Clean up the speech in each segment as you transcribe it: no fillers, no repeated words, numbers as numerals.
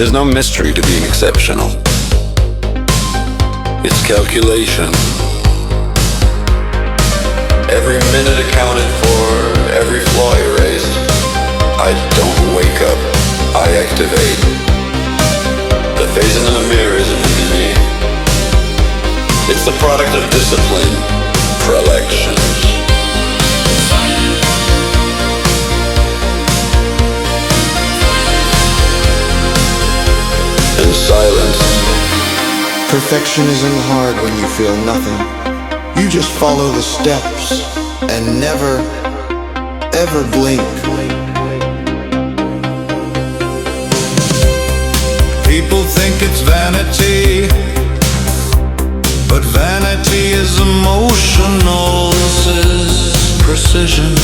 There's no mystery to being exceptional. It's calculation. Every minute accounted for, every flaw erased. I don't wake up, I activate. The face in the mirror isn't me. It's the product of discipline, prelections. And silence. Perfection isn't hard when you feel nothing. You just follow the steps and never, ever blink. People think it's vanity, but vanity is emotional. This is precision.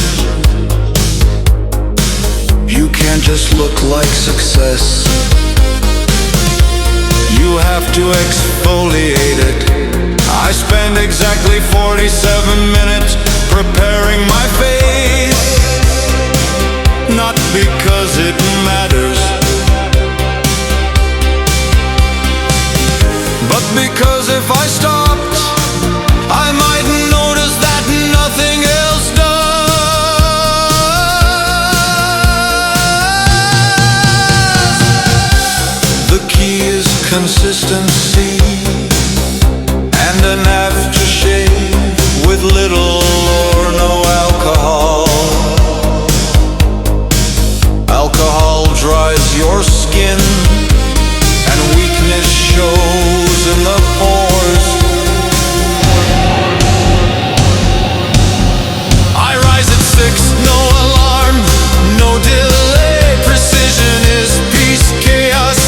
You can't just look like success. You have to exfoliate it. I spend exactly 47 minutes preparing my face. Not because it matters, but because if I stopped, I might notice that nothing else does. The key is consistency and an aftershave with little or no alcohol. Alcohol dries your skin and weakness shows in the pores. I rise at 6, no alarm, no delay. Precision is peace, chaos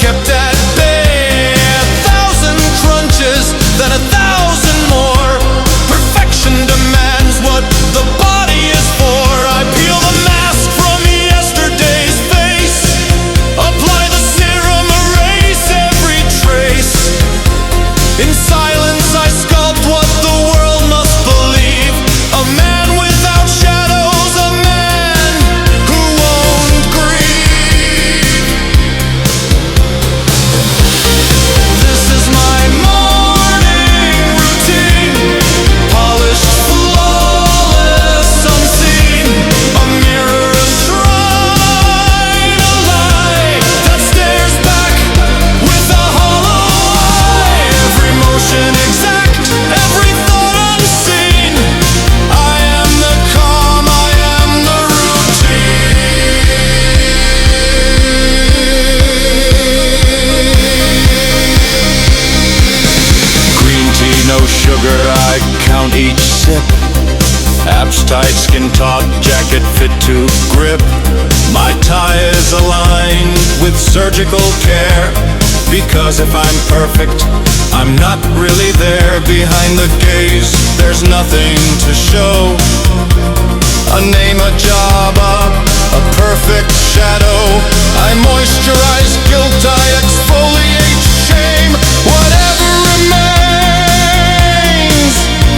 kept at bay. 1,000 crunches, then 1,000 more. Perfection demands what the body is for. I peel the mask from yesterday's face, apply the serum, erase every trace. In silence I sculpt what the world must believe. A man without shadows, a man who won't grieve. This is my morning routine, polished, flawless, unseen. A mirror, a shrine, a lie that stares back with a hollow eye. Every motion exact, every thought unseen. I am the calm, I am the routine. Green tea, no sugar, I count each sip. Abs tight, skin taut, jacket fit to grip. My tie is aligned with surgical care, because if I'm perfect, I'm not really there. Behind the gaze, there's nothing to show. A name, a job, a perfect shadow. I moisturize guilt, I exfoliate shame. Whatever remains,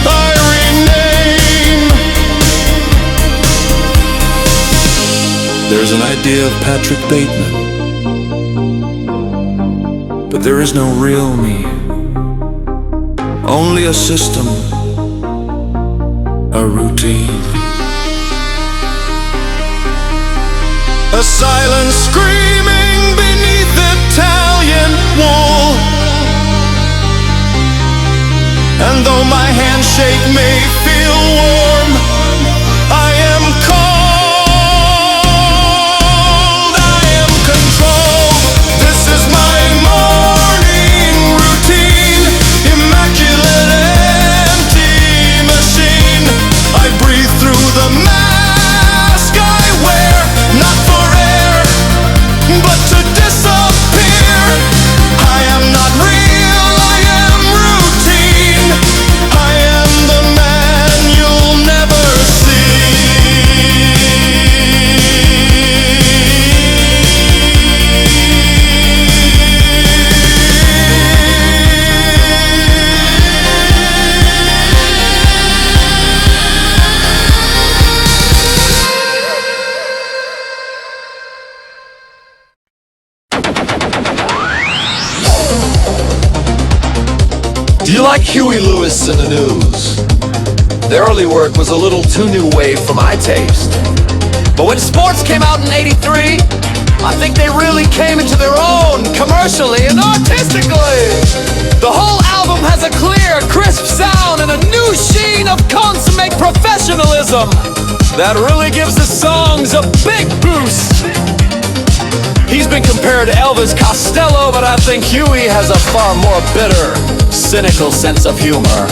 I rename. There's an idea of Patrick Bateman, but there is no real me. Only a system, a routine. A silence screaming beneath Italian wool. And though my handshake may feel warm, I am cold, I am controlled. This is my morning routine, immaculate empty machine. I breathe through the mask I wear, not for air, but to disappear. I am not real, I am routine. I am the man you'll Huey Lewis and the News. Their early work was a little too new wave for my taste. But when Sports came out in '83, I think they really came into their own commercially and artistically. The whole album has a clear, crisp sound and a new sheen of consummate professionalism that really gives the songs a big boost. He's been compared to Elvis Costello, but I think Huey has a far more bitter, cynical sense of humor.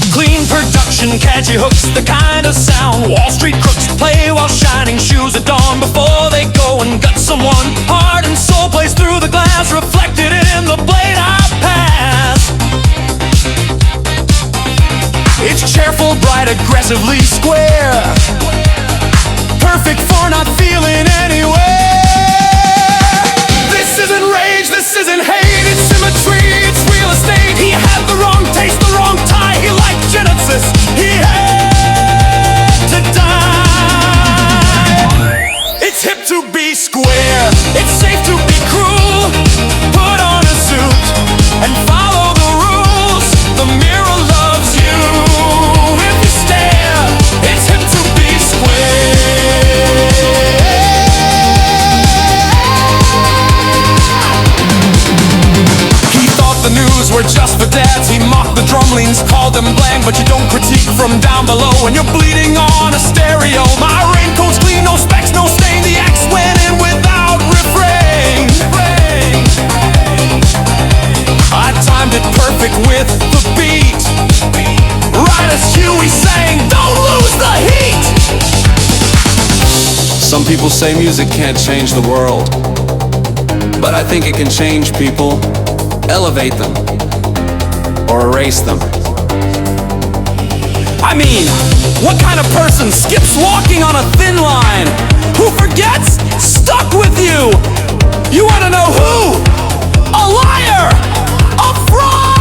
Clean production, catchy hooks, the kind of sound Wall Street crooks play while shining shoes at dawn before they go and gut someone. Heart and soul plays through the glass, reflected in the blade I pass. It's cheerful, bright, aggressively square, perfect for not feeling anywhere. This isn't rage, this isn't hate, it's symmetry, it's real estate. He had the wrong taste, the wrong tie, he liked Genesis, he had to die. It's hip to be square, it's safe to be cruel. Put on a suit and follow the rules. The mirror loves you if you stare. It's hip to be square. He thought the news were just for dads. He mocked the drumlings, called them bland. But you don't critique from down below when you're bleeding on a stereo. My raincoat's clean, no specks, no stain. The axe went in without refrain. I timed it perfect with the beat, right as Huey sang, don't lose the heat. Some people say music can't change the world, but I think it can change people, elevate them, or erase them. I mean, what kind of person skips walking on a thin line? Who forgets? Stuck with you! You wanna know who? A liar! A fraud!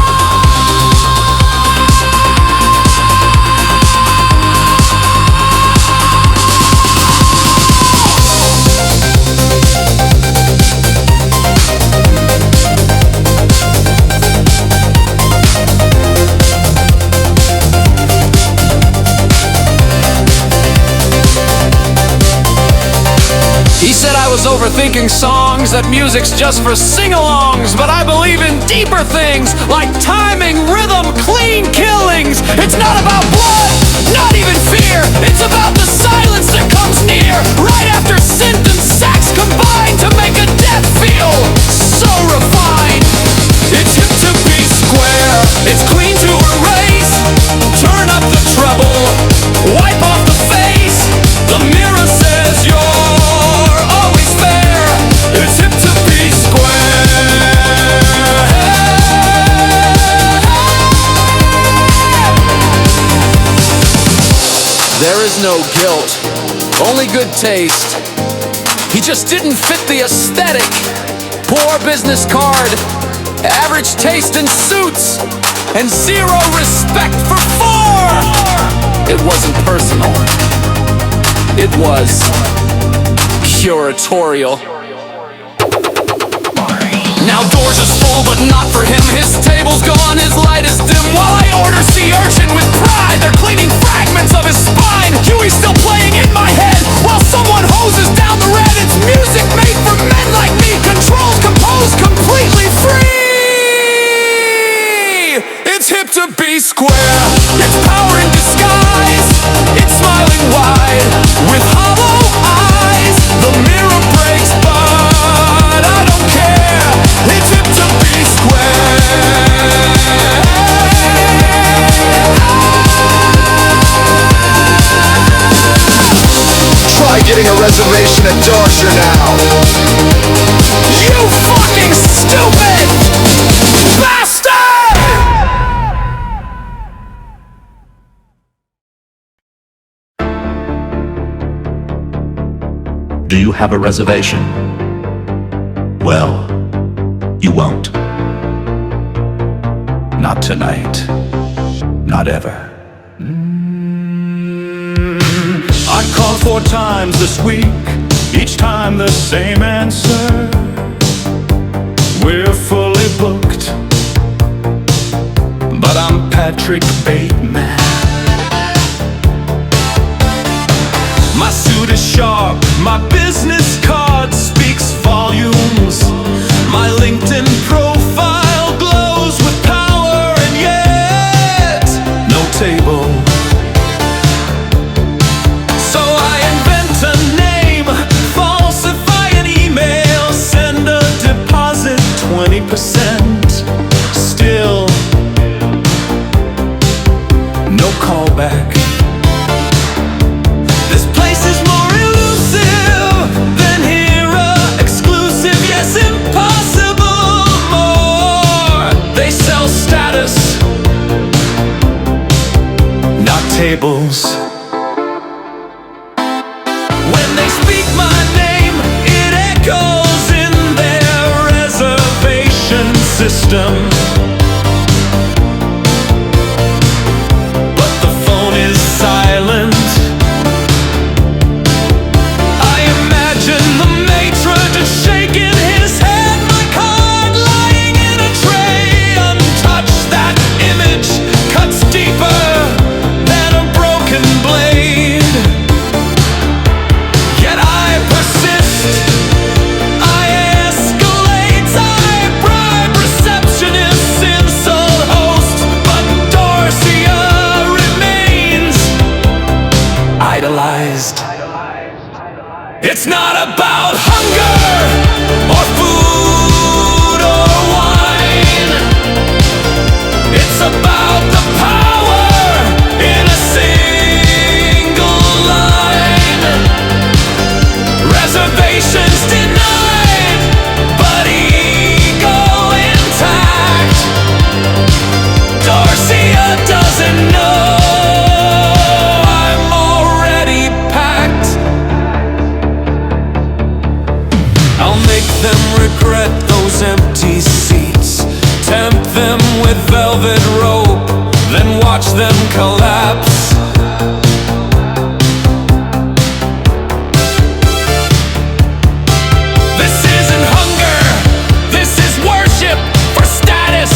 He said I was overthinking songs, that music's just for sing-alongs. But I believe in deeper things, like timing, rhythm, clean killings. It's not about blood, not even fear. It's about the silence that comes near, right after synth and sax combine to make a death feel so refined. It's hip to be square, it's clean to erase. Turn up the treble, wipe off the face. The mirror says you're always fair. It's hip to be square. There is no guilt, only good taste. He just didn't fit the aesthetic. Poor business card, average taste in suits, and zero respect for four. It wasn't personal, it was curatorial. Now doors is full, but not for him. His table's gone, his light is dim. While I order sea urchin with pride, they're cleaning fragments of his spine. Huey's still playing in my head while someone hoses down the red. It's music made for men like me, controlled, composed, completely free. It's hip to be square, it's power in disguise. It's smiling wide with hollow eyes. The mirror breaks, but I don't care. It's hip to be square. Try getting a reservation at Dorsher now. You fucking stupid bastard! Do you have a reservation? Well, you won't. Not tonight. Not ever. I called 4 times this week, Each time the same answer. We're fully booked, but I'm Patrick Bateman. My suit is sharp, my business card speaks volumes. My LinkedIn profile glows with power, and yet no table. So I invent a name, falsify an email, send a deposit 20%. Still no callback. This place is more elusive than Hera, exclusive, yes, impossible more. They sell status, not tables. When they speak my name, it echoes in their reservation system. But the phone is silent. I imagine the matron just shaking his head, my card lying in a tray, untouched. That image cuts deeper than a broken blade. Yet I persist, I escalate, I bribe receptionists, insult hosts, but Dorcia remains idolized. It's not about hunger or food or wine. It's about the power in a single line. Reservations denied, but ego intact. Dorcia doesn't know I'm already packed. I'll make them regret those empty seats, tempt them with velvet rope, then watch them collapse. This isn't hunger, this is worship for status,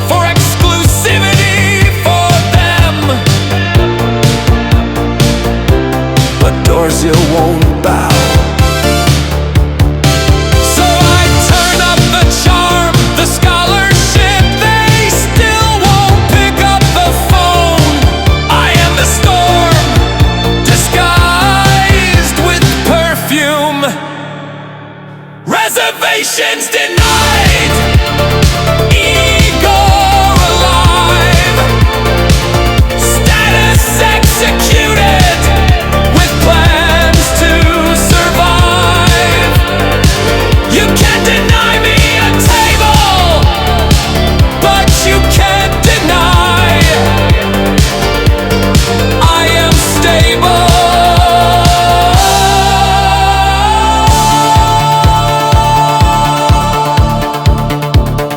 for exclusivity for them. But Dorcia won't bow. So I turn up the charm, the scholarship, they still won't pick up the phone. I am the storm, disguised with perfume. Reservations denied, ego alive, status executed, with plans to survive. You can't deny me a table, but you can't deny I am stable.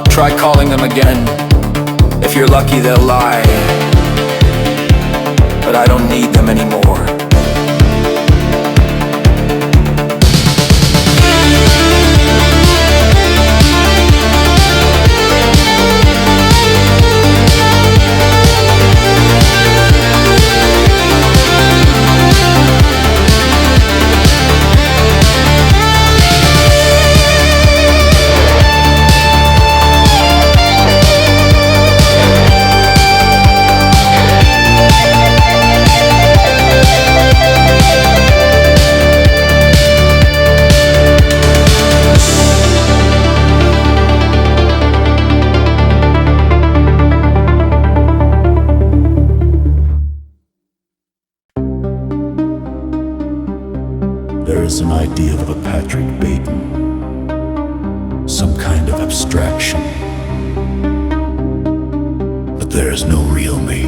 Try calling them again. If you're lucky, they'll lie. But I don't need them anymore. There is an idea of a Patrick Bateman, some kind of abstraction. But there is no real me.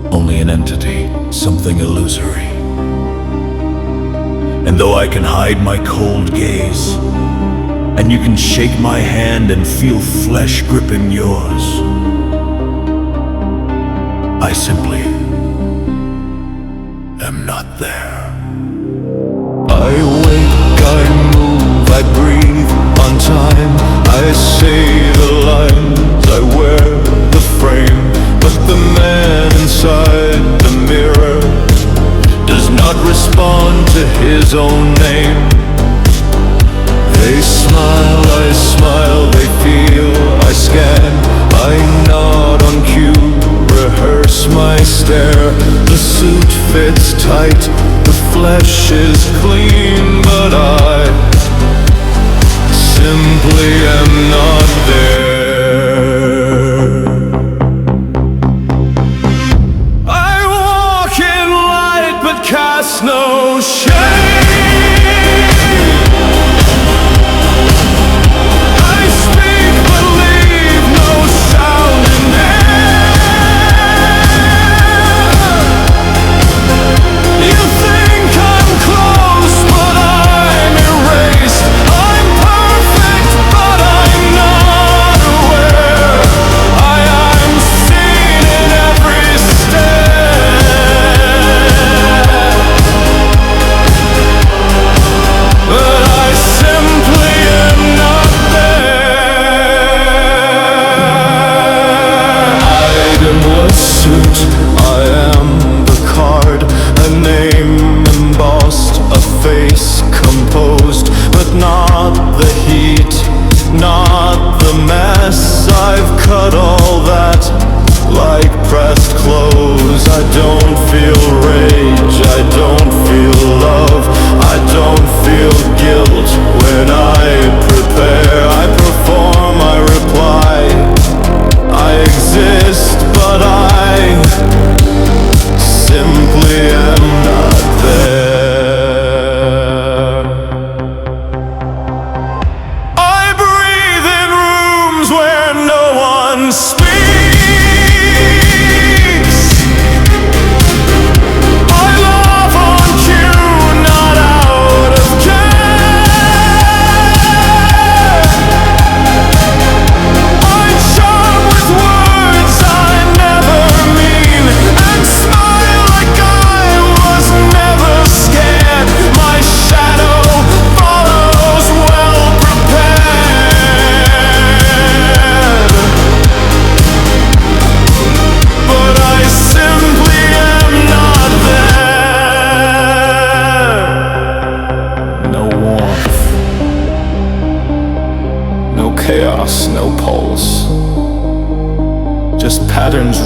Only an entity, something illusory. And though I can hide my cold gaze, and you can shake my hand and feel flesh gripping yours, I simply am not there. I wake, I move, I breathe on time. I say the lines, I wear the frame. But the man inside the mirror does not respond to his own name. They smile, I smile, they feel, I scan, I nod on cue, rehearse my stare. The suit fits tight, the flesh is clean, but I simply am not there. I walk in light but cast no shade.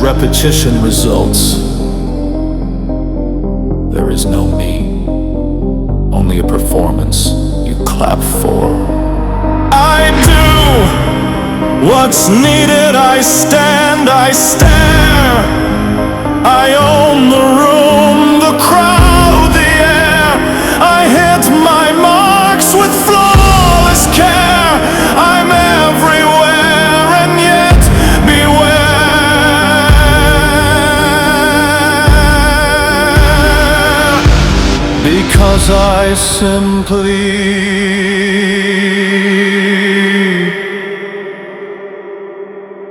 Repetition results. There is no me, only a performance you clap for. I do what's needed, I stand, I stare. I own the room, the crowd, the air. I hit my marks with flawless care. I'm everywhere and yet beware. Because I simply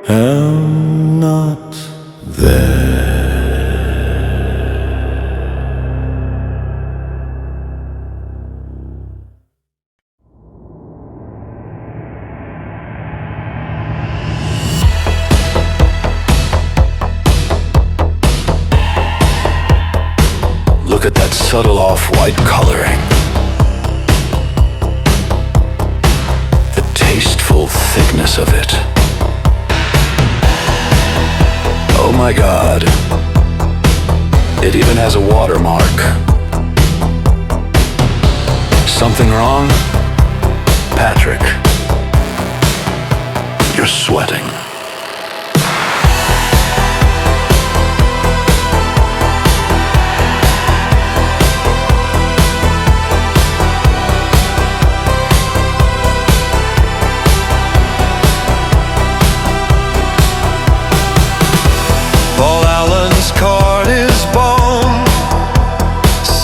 am not there. Look at that subtle off-white coloring. The tasteful thickness of it. Oh my God. It even has a watermark. Something wrong? Patrick, you're sweating.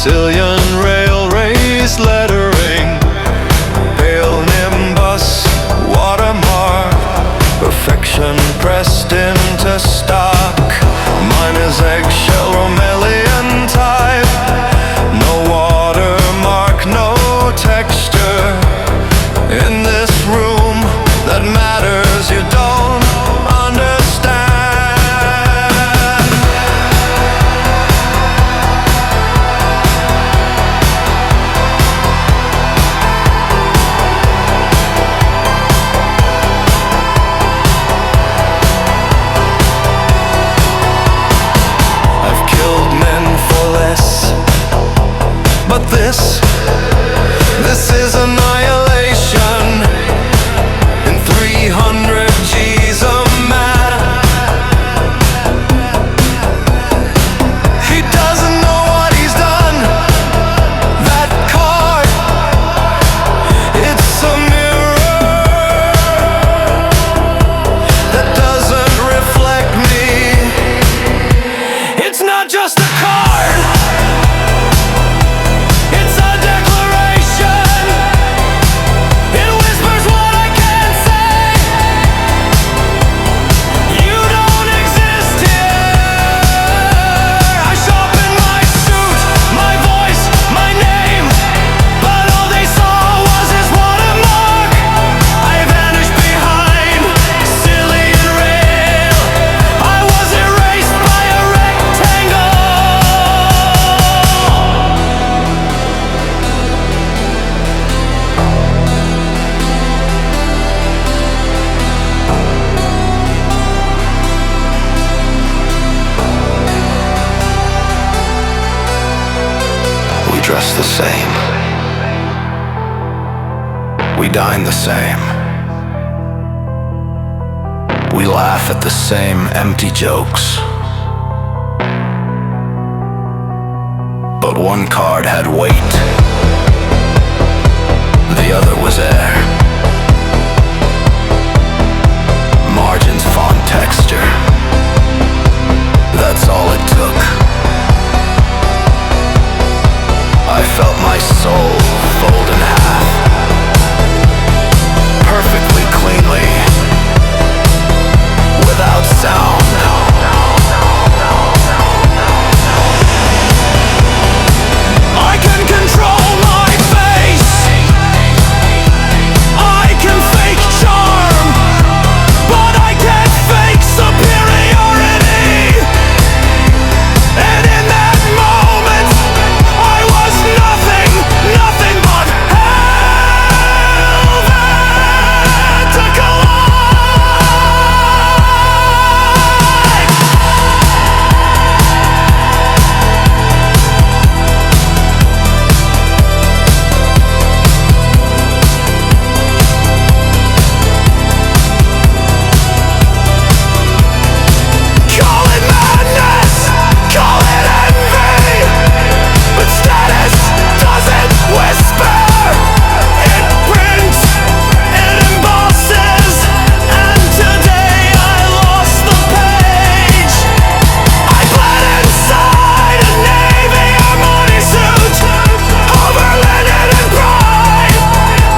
Sicilian rail raised lettering, pale nimbus, watermark, perfection. is annihilation in 300 G's a man. He doesn't know what he's done. That card, it's a mirror that doesn't reflect me. It's not just a card, it's a declaration. It whispers what I can't say. You don't exist here. I sharpen my suit, my voice, my name, but all they saw was his watermark. I vanished behind Cillian rail. I was erased by a rectangle. We dress the same. We dine the same. We laugh at the same empty jokes. But one card had weight. The other was air. Margins, font, texture. That's all it took. I felt my soul fold in half, perfectly cleanly, without sound. I can control my face. I can fake charm, but I can't fake superiority. And in that moment, I was nothing, nothing but hell to collide. Call it madness, call it envy, but status doesn't whisper. It prints, it embosses, and today I lost the page. I bled inside a Navy Armani suit, overlanded in pride,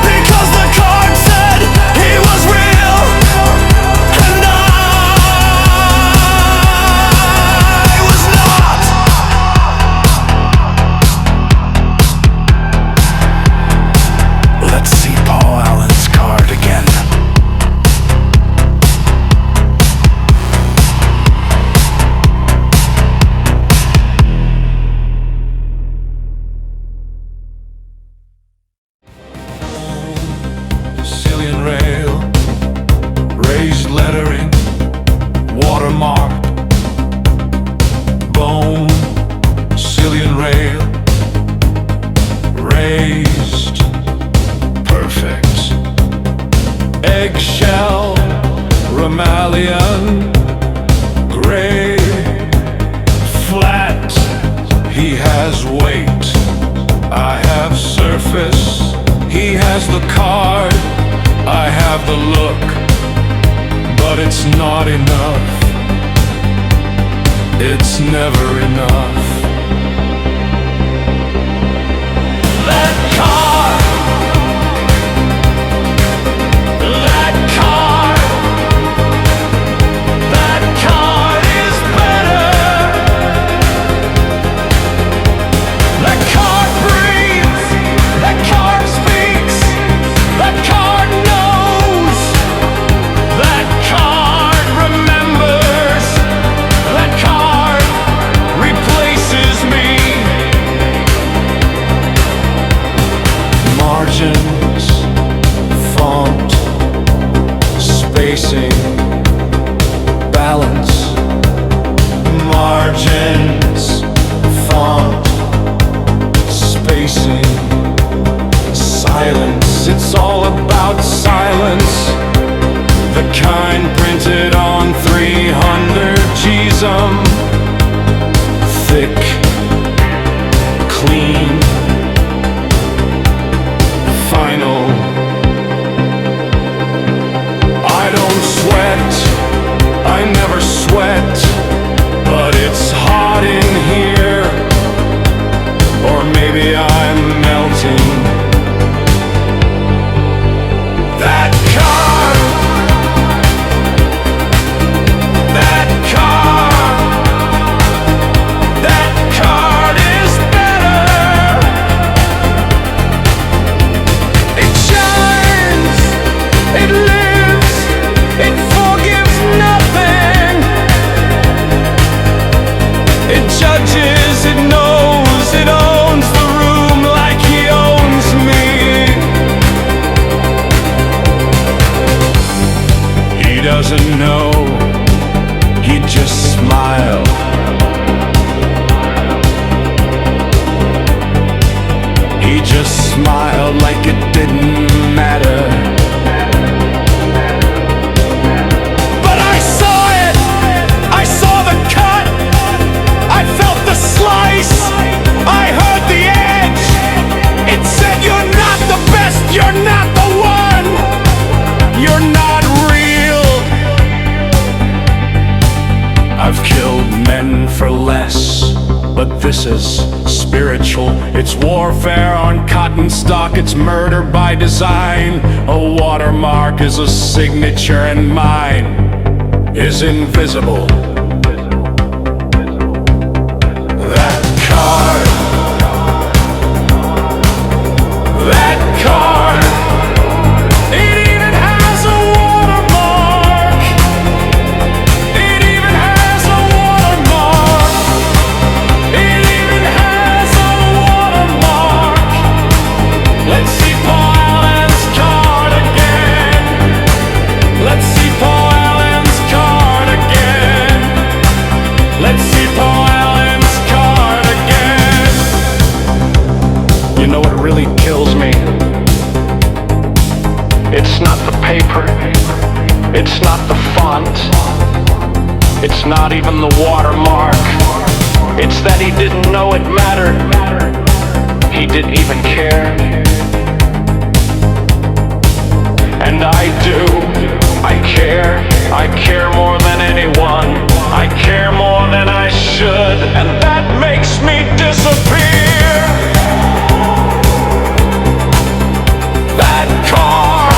because the card said he was real, and I was not. Let's see Paul Allen's card again. Cillian rail, raised lettering, watermark, bone, Cillian rail, raised, perfect, eggshell, Romalian, gray, flat, he has weight, I have surface, he has the card, I have the look, but it's not enough, it's never enough. That card, that card, that card is better. That card breathes, that card speaks, that card knows, that card remembers, that card replaces me. Margins, font, spacing, balance. Margins, font, spacing, silence. it's all about silence. The kind printed on 300 G's, thick, clean, final. I don't sweat, I never sweat, but it's hot in here, or maybe I'm melting. That car, that car, that card is better. It shines, it lives, it forgives nothing. It judges, it knows, it owns the room like he owns me. He doesn't know, he just smiled. He just smiled like it didn't matter. But I saw it, I saw the cut, I felt the slice, I heard the edge. It said you're not the best, you're not the one, you're not real. I've killed men for less, but this is spiritual. It's warfare on cotton stock, it's murder by design. A watermark is a signature and mine is invisible. That card, that card, it even has a watermark. It even has a watermark. It even has a watermark. Let's see Paul Allen's card again. Let's see Paul Allen's card again. Let's see Paul Allen's card again. You know what really kills me? It's not the paper, it's not the font, it's not even the watermark. It's that he didn't know it mattered, he didn't even care. And I do, I care more than anyone, I care more than I should, and that makes me disappear. That car,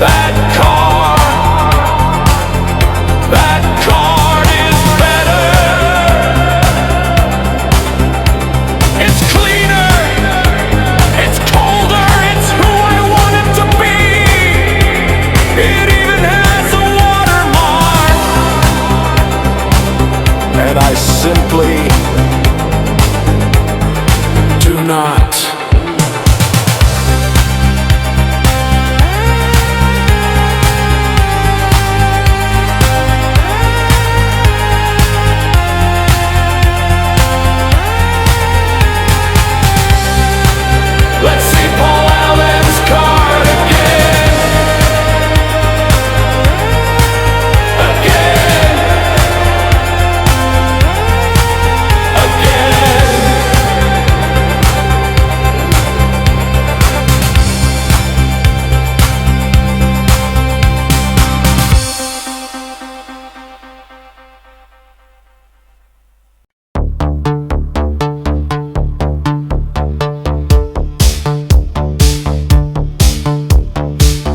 that car, that card is better. It's cleaner, it's colder, it's who I want it to be. It even has a watermark. And I simply do not. Let's see Paul Allen's card again. Again. Again.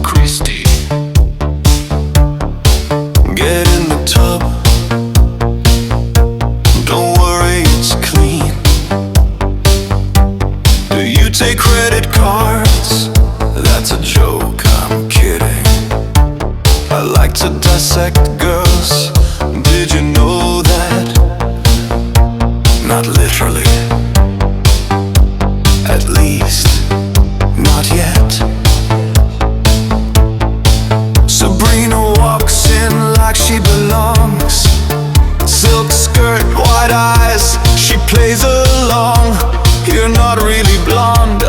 Christy. Get in the tub. Don't worry, it's clean. Do you take credit cards? That's a joke, I'm kidding. I like to dissect girls. Did you know that? Not literally. At least, not yet. Sabrina walks in like she belongs. Silk skirt, white eyes, she plays along. You're not really blonde,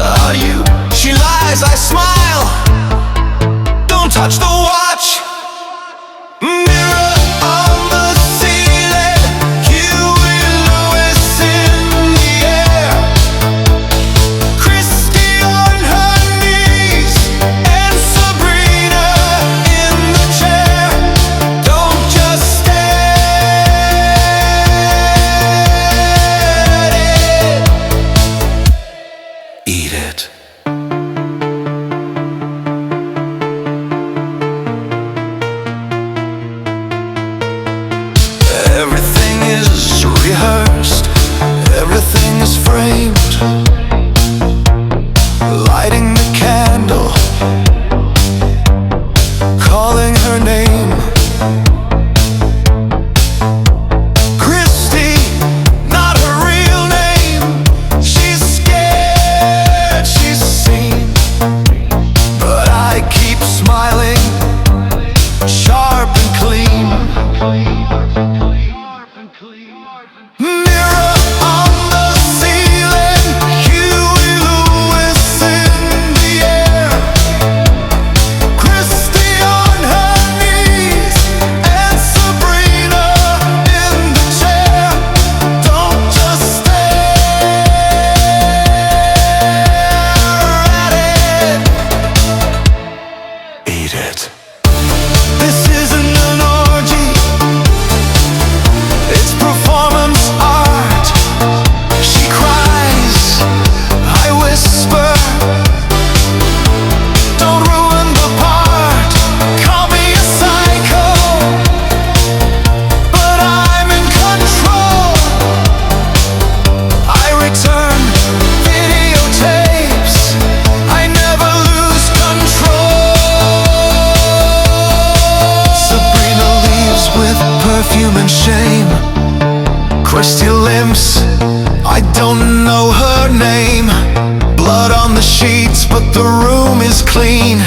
blood on the sheets, but the room is clean.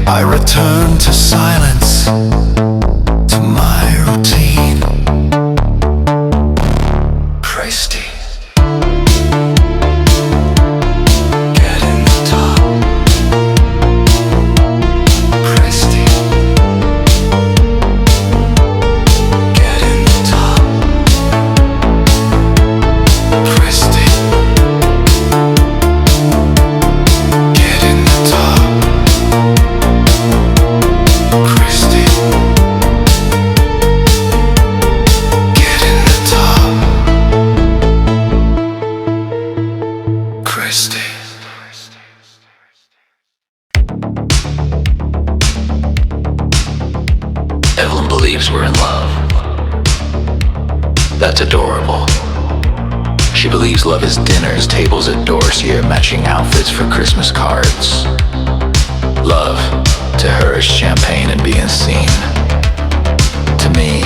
I return to silence, to my routine. Christy. Evelyn believes we're in love. That's adorable. She believes love is dinners, tables at Dorsier, matching outfits for Christmas cards. Love, to her, is champagne and being seen. To me,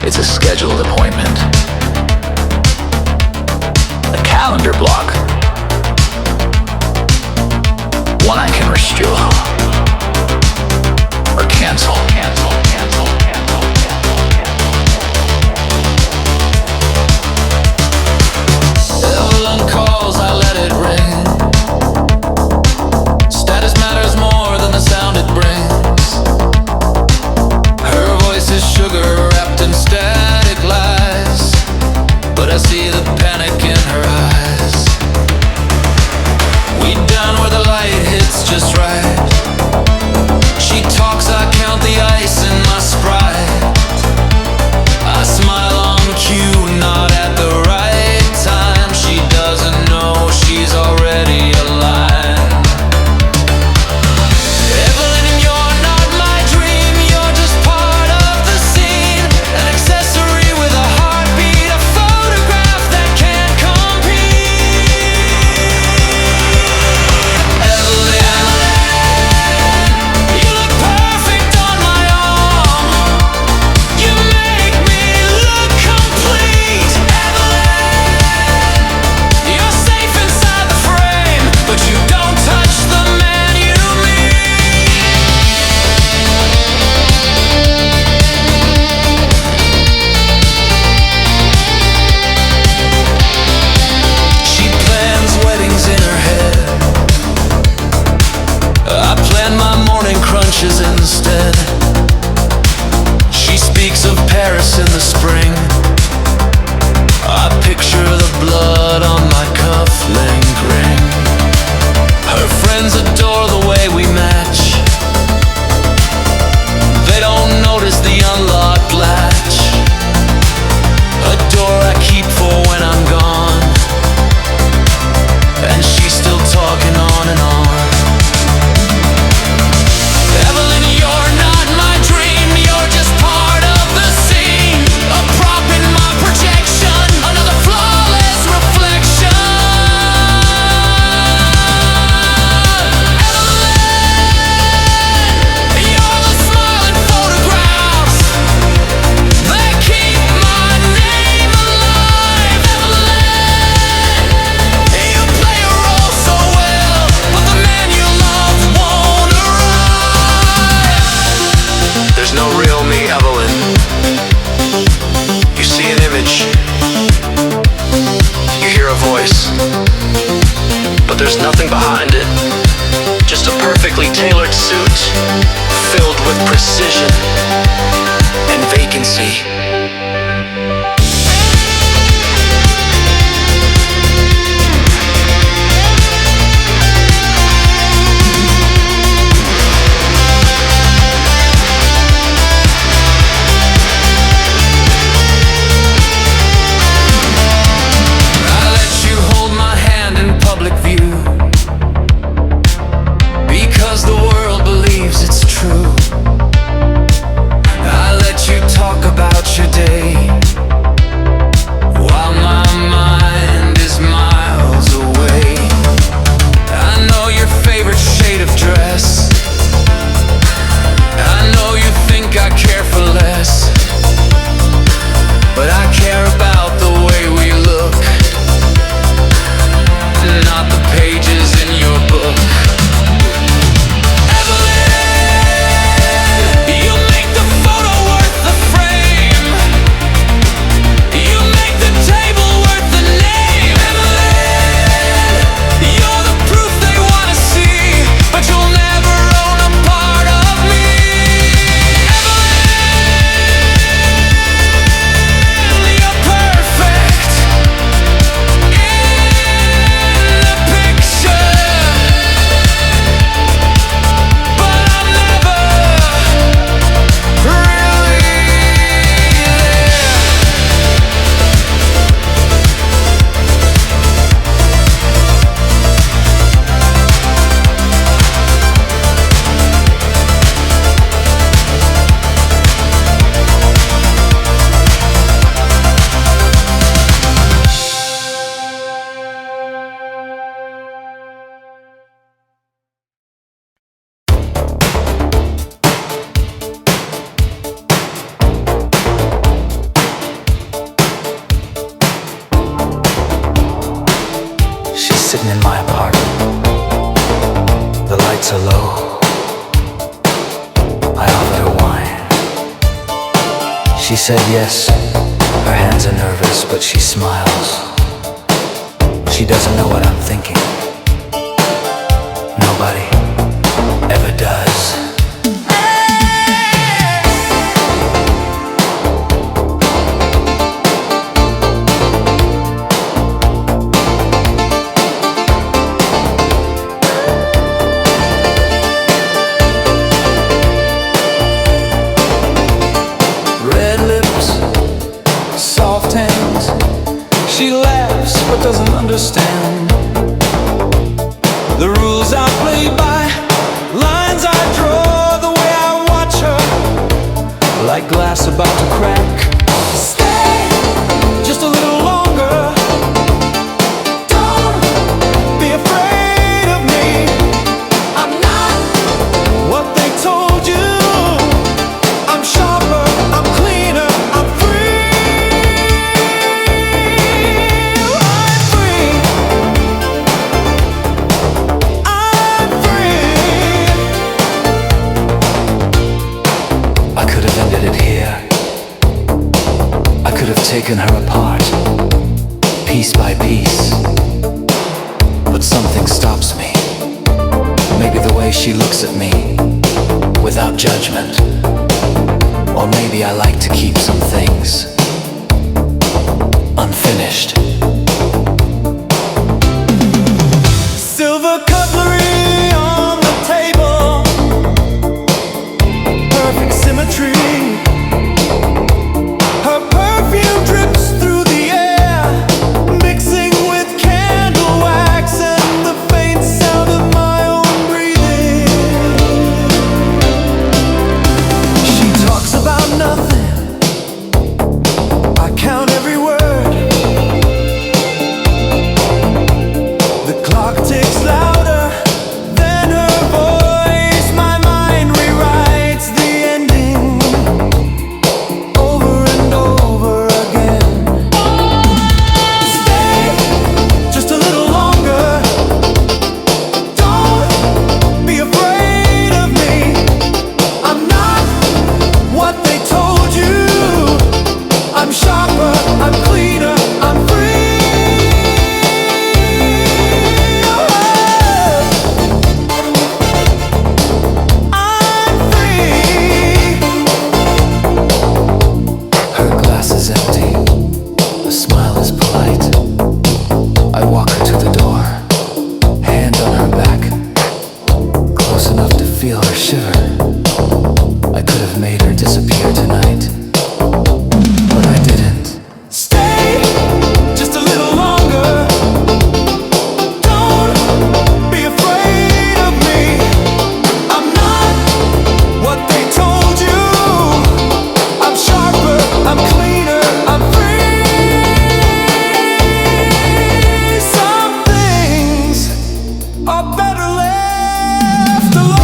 it's a scheduled appointment. A calendar block. One I can reschedule. Or cancel. Evelyn calls, I let it ring. Status matters more than the sound it brings. Her voice is sugar wrapped in static lies, but I see the panic in her eyes. We down where the light hits just right. She talks, I count the ice in my Sprite. I smile on cue, not at the right time. She doesn't know she's already aligned. Evelyn, you're not my dream, you're just part of the scene. An accessory with a heartbeat, a photograph that can't compete. Evelyn, you look perfect on my arm. You make me look complete. Evelyn, you're safe inside the frame, but you don't touch the man you meet. She plans weddings in her head. I plan my morning crunches instead. She speaks of Paris in the spring. I picture the blood on my cufflink ring. Her friends adore the way we match. They don't notice the unlocked latch. A door I keep for when I'm gone, and she's still talking on and on. Evelyn, you're not my dream, you're just part of the scene. A prop in my projection, another flawless reflection. Evelyn, you're the smiling photographs that keep my name alive. Evelyn, you play a role so well, but the man you love won't arrive. There's no real me, Evelyn. You see an image. You hear a voice. But there's nothing behind it. Just a perfectly tailored suit, filled with precision and vacancy. I let you hold my hand in public view, because the world believes it's true. I let you talk about apartment. The lights are low. I offered her wine. She said yes. Her hands are nervous, but she smiles. She doesn't know what I'm thinking. Nobody ever does. But doesn't understand the rules I play by, lines I draw, the way I watch her, like glass about to crack. Stay just a little longer. Don't be afraid of me. I'm not what they told you. I'm sharper, I'm cleaner, I'm free. Taken her apart, piece by piece. But something stops me. Maybe the way she looks at me, without judgment. Or maybe I like to keep some things unfinished. Silver cutlery on the table, perfect symmetry. Her perfume drips through the air, mixing with candle wax and the faint sound of my own breathing. She talks about nothing. I count every word. The clock ticks louder than her voice. My mind rewrites the ending over and over again. Stay just a little longer. Don't be afraid of me. I'm not what they told you. I'm sharper, I'm cleaner, I'm free. I'm free. Her glass is empty. The smile is polite. I walk her to the door, hand on her back, close enough to feel her shiver. I could have made her disappear tonight, but I didn't. Stay just a little longer. Don't be afraid of me. I'm not what they told you. I'm sharper, I'm cleaner, I'm free. Some things are better left alone.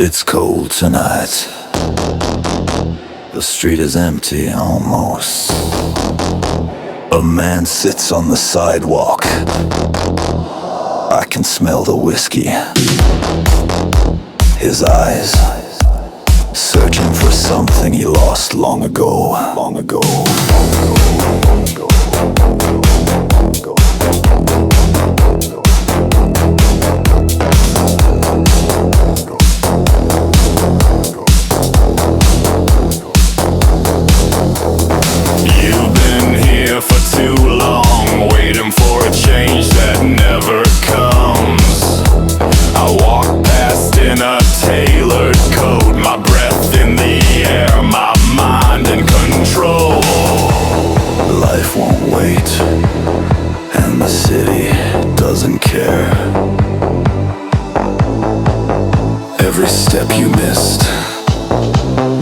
It's cold tonight. The street is empty almost. A man sits on the sidewalk. I can smell the whiskey. His eyes searching for something he lost long ago. You've been here for too long, waiting for a change that never comes. I walk past in a tailored coat, my breath in the air, my mind in control. doesn't care. Every step you missed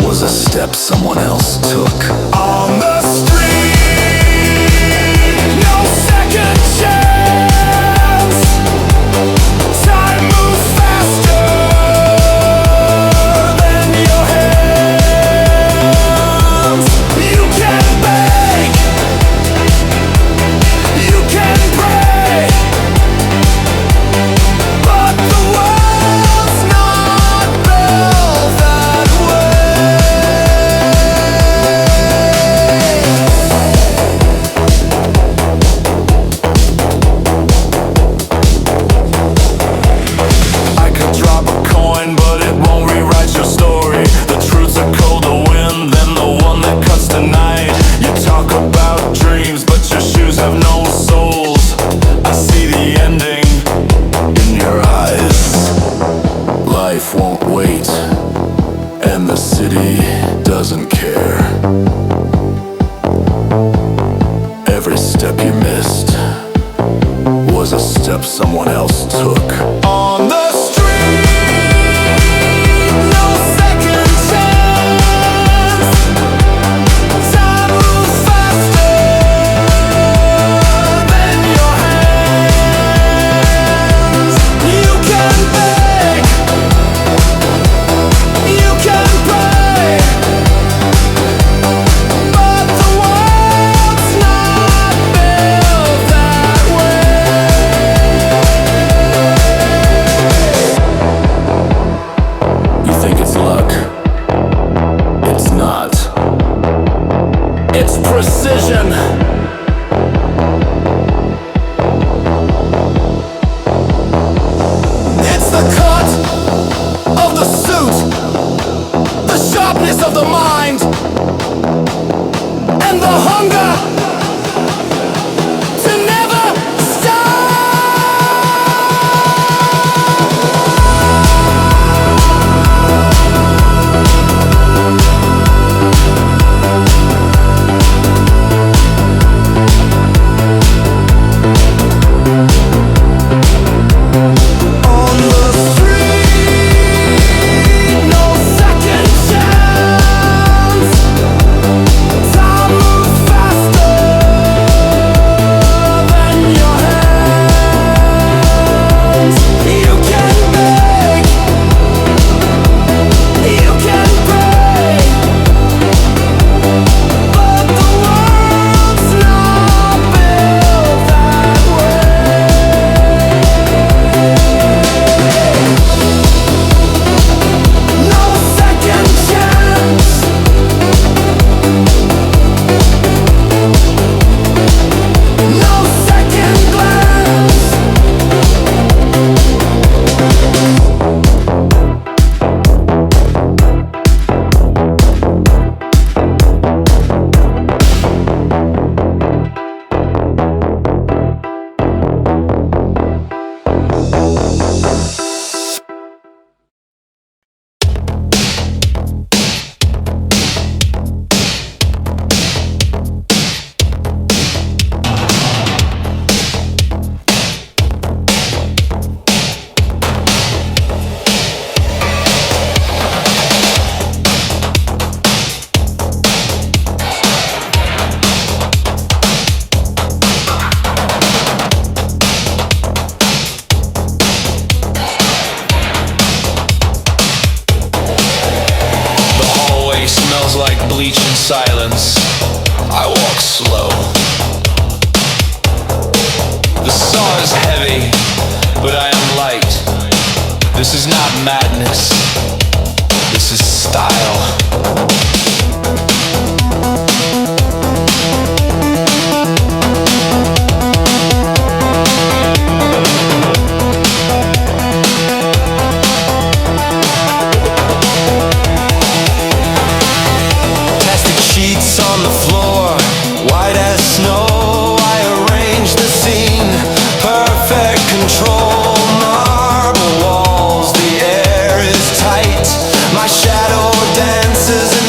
was a step someone else took. On the street, no second chance. Time moves faster than your hands. You can beg, you can pray, but the world's not built that I could drop a coin, but it won't rewrite your story. The truth's a colder wind than the one that cuts tonight. You talk about dreams, but your shoes have no soles. I see the ending In your eyes, life won't wait, and the city doesn't care. Every step you missed was a step someone else took. on the street. No second chance. Time moves faster than your hands. You can beg, you can pray, but the world's not built that way. You think it's luck? It's not. It's precision. It's the cut of the suit, the sharpness of the mind, and the hunger to never stop. On the street, no second chance. Time moves faster than your hands. You can beg, you can pray, but the world's not built that way. No second chance. No second glance. The hallway smells like bleach and silence. I walk slow. The saw is heavy, but I am light. This is not madness. This is style. Plastic sheets on the floor, white as snow. I arrange the scene, perfect control. Marble walls, the air is tight. My shadow dances in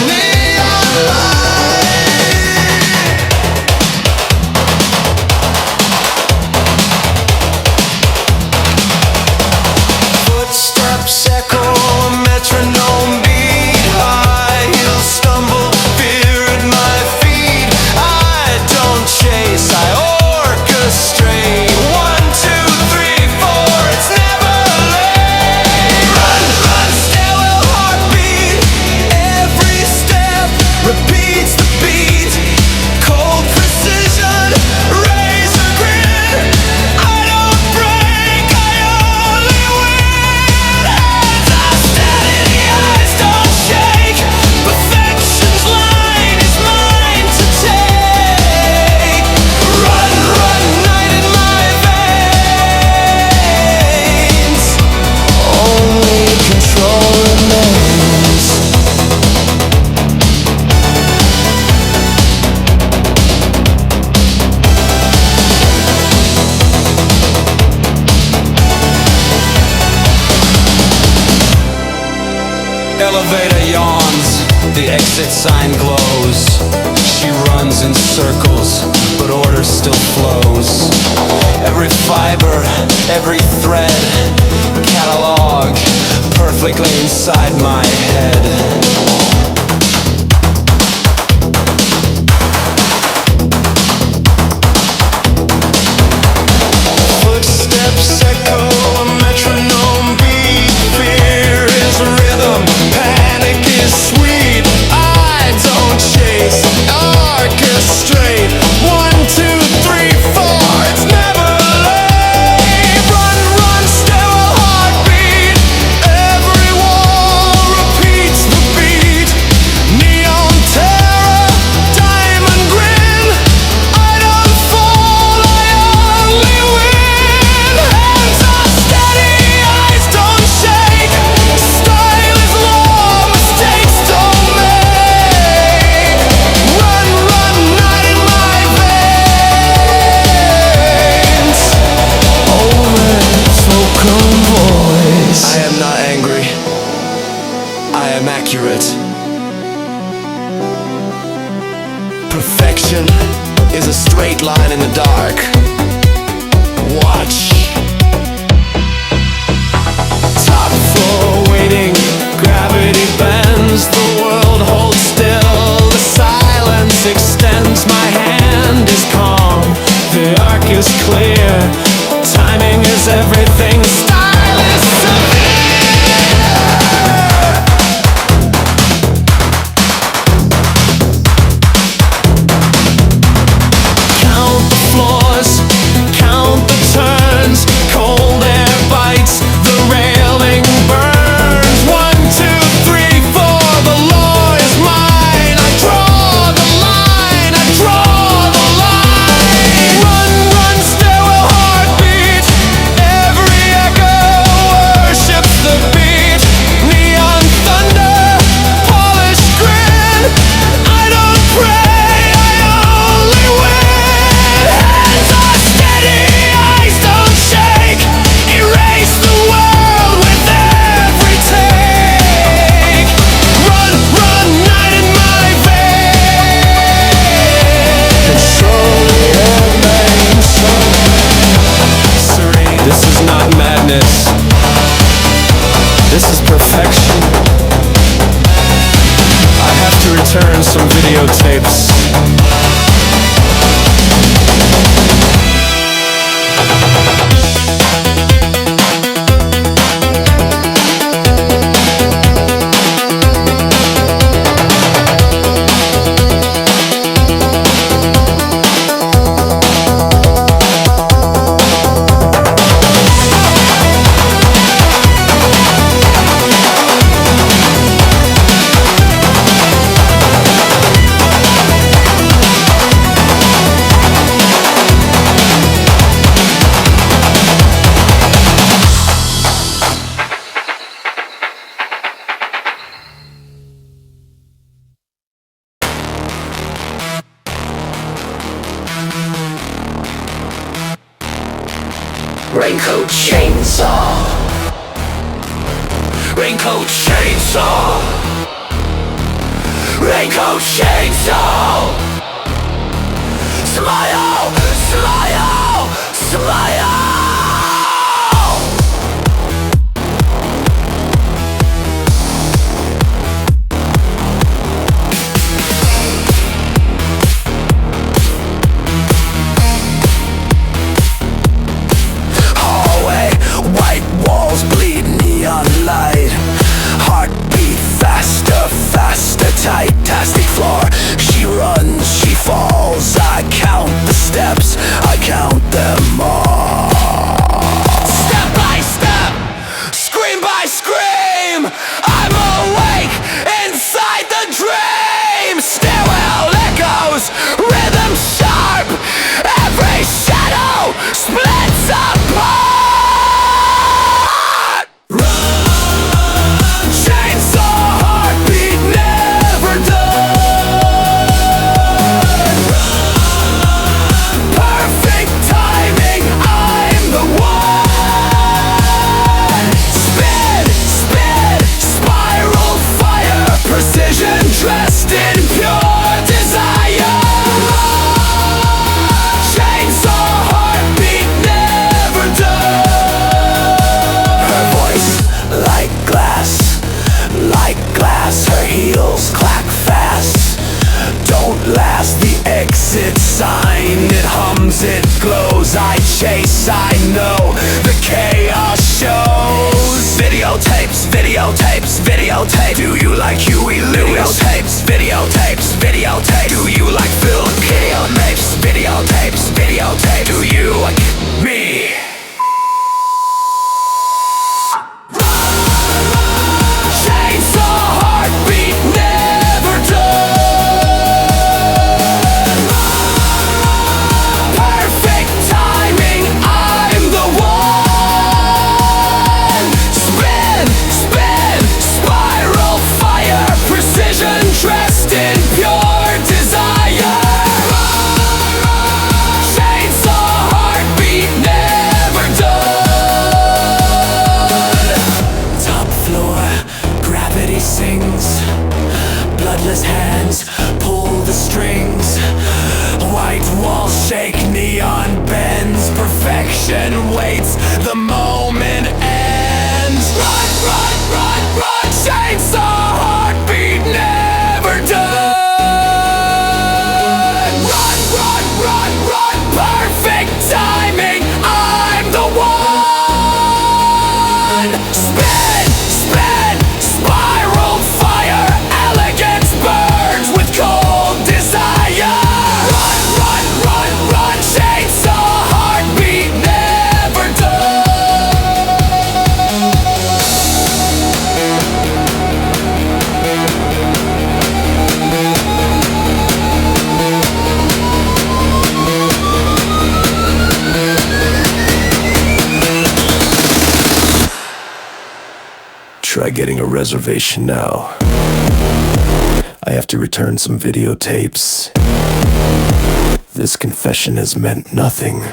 The exit sign glows. She runs in circles, but order still flows. Every fiber, every thread, catalog perfectly inside my head. Footsteps echo, a metronome beat. Fear is rhythm, panic is sweet. I don't chase, orchestrate. 1, 2, 3, 4, it's never late. Run, run, sterile heartbeat. Every wall repeats the beat. Neon terror, diamond grin. I don't fall, I only win. Hands are steady, eyes don't shake. Style is law, mistakes don't make. Run, run, night in my veins. Overspoken voice. I am not angry. I am accurate. Perfection is a straight line in the dark. Watch. Top floor waiting, gravity bends, the world holds still, the silence extends. My hand is calm, the arc is clear, timing is everything, style is severe. Count the floors, count the turns, cold air bites, the railing burns. 1, 2, 3, 4, the law is mine. I draw the line, I draw the line. Run, run, stairwell heartbeat. Every echo worships the beat. Neon thunder, polished grin. I don't pray, I only win. Hands are steady, eyes don't shake. Erase the world with every take. Run, run, night in my veins. Control the remain serene. This is not madness. This is perfection. I have to return some videotapes. Raincoat chainsaw. Raincoat chainsaw. Raincoat chainsaw. Smile, smile, smile. Hallway, white walls bleed neon light. Heartbeat faster, faster, tight-tastic floor. She runs, she falls. I count the steps, I count them all. Step by step, scream by scream. I'm awake inside the dream. Stairwell echoes, rhythm sharp. Every shadow splits apart. Run, chainsaw heartbeat never done. Run, perfect. chase, I know the chaos shows. Videotapes, videotapes, videotape. Do you like Huey Lewis? Videotapes, videotapes, videotape. Do you like Phil? Videotapes, videotapes, videotape. Do you like me? Chainsaw heartbeat never done. Perfect timing, I'm the one. Spin, spin, spiral fire, precision dressed in pure desire. Chainsaw heartbeat never done. Top floor, gravity sings. Bloodless hands pull the strings. White walls shake, neon bends. Perfection waits, the moment ends. Run, run, run, run. Chainsaw heartbeat never done. Run, run, run, run. Perfect timing, I'm the one. Spin, spin, spiral fire. Elegance burns with cold desire. Run, run, run, run. Chainsaw heartbeat never done. Try getting a reservation now. I have to return some videotapes. This confession has meant nothing.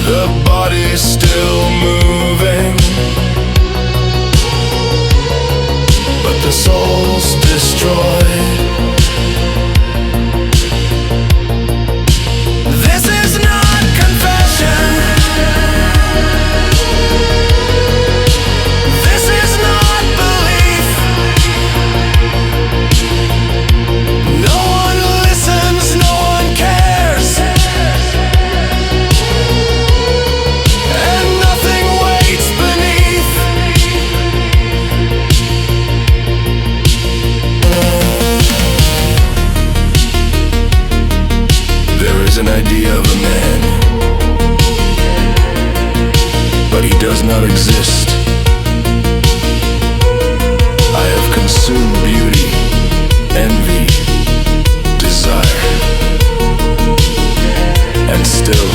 The body's still moving. does not exist. I have consumed beauty, envy, desire, and still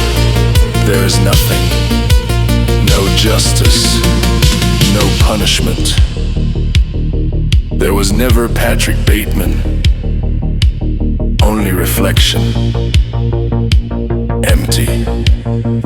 there is nothing. No justice, no punishment. There was never Patrick Bateman, only reflection, empty.